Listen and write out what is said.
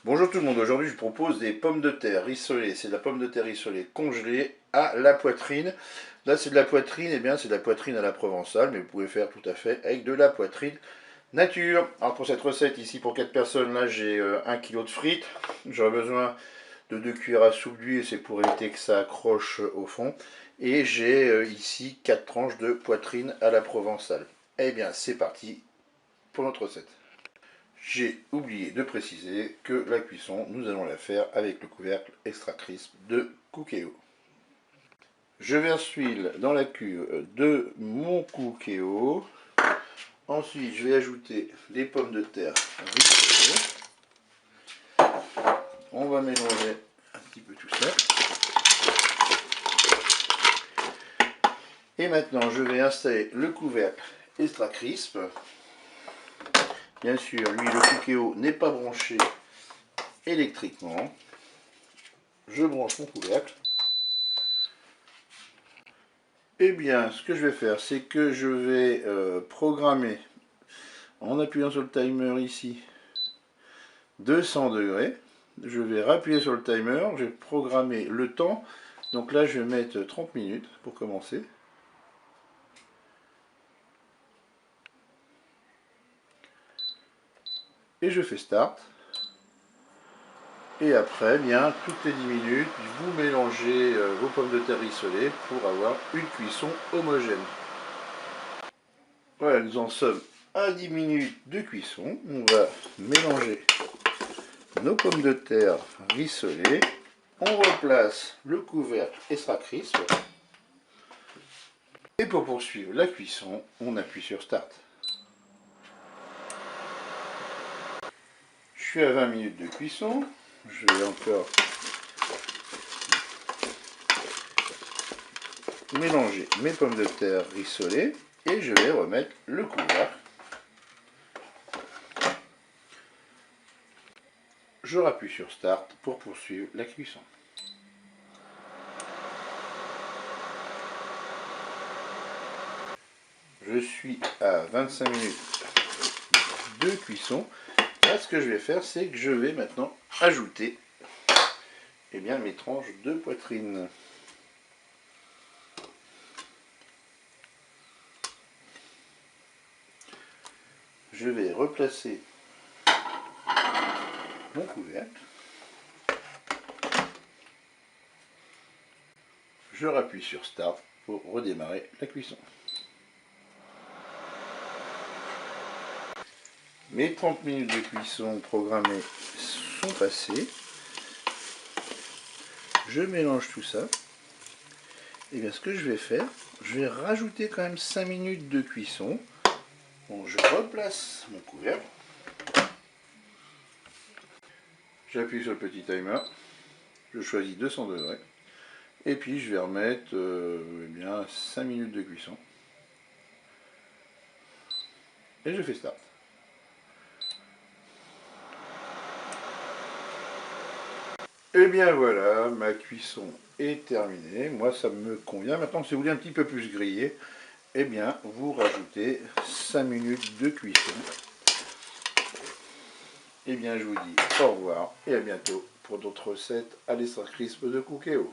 Bonjour tout le monde, aujourd'hui je vous propose des pommes de terre rissolées. C'est de la pomme de terre rissolée congelée à la poitrine. Là c'est de la poitrine, et bien c'est de la poitrine à la provençale, mais vous pouvez faire tout à fait avec de la poitrine nature. Alors pour cette recette ici, pour 4 personnes, là j'ai 1 kg de frites. J'aurai besoin de 2 cuillères à soupe d'huile, c'est pour éviter que ça accroche au fond. Et j'ai ici 4 tranches de poitrine à la provençale. Eh bien c'est parti pour notre recette. J'ai oublié de préciser que la cuisson, nous allons la faire avec le couvercle extra crisp de Cookéo. Je verse l'huile dans la cuve de mon Cookéo. Ensuite, je vais ajouter les pommes de terre rissolées. On va mélanger un petit peu tout ça. Et maintenant, je vais installer le couvercle extra crisp. Bien sûr, lui, le Cookéo n'est pas branché électriquement. Je branche mon couvercle. Eh bien, ce que je vais faire, c'est que je vais programmer, en appuyant sur le timer ici, 200 degrés. Je vais rappuyer sur le timer, je vais programmer le temps. Donc là, je vais mettre 30 minutes pour commencer. Et je fais start. Et après, bien, toutes les 10 minutes, vous mélangez vos pommes de terre rissolées pour avoir une cuisson homogène. Voilà, nous en sommes à 10 minutes de cuisson. On va mélanger nos pommes de terre rissolées. On replace le couvercle extra crisp. Et pour poursuivre la cuisson, on appuie sur Start. Je suis à 20 minutes de cuisson. Je vais encore mélanger mes pommes de terre rissolées et je vais remettre le couvercle. Je rappuie sur Start pour poursuivre la cuisson. Je suis à 25 minutes de cuisson. Là, ce que je vais faire, c'est que je vais maintenant ajouter mes tranches de poitrine. Je vais replacer mon couvercle. Je rappuie sur Start pour redémarrer la cuisson. Mes 30 minutes de cuisson programmées sont passées. Je mélange tout ça. Et bien ce que je vais faire, je vais rajouter quand même 5 minutes de cuisson. Bon, je replace mon couvercle. J'appuie sur le petit timer. Je choisis 200 degrés. Et puis je vais remettre 5 minutes de cuisson. Et je fais start. Et bien voilà, ma cuisson est terminée. Moi ça me convient. Maintenant si vous voulez un petit peu plus griller, eh bien vous rajoutez 5 minutes de cuisson. Et bien je vous dis au revoir et à bientôt pour d'autres recettes à l'extra crisp de Cookéo.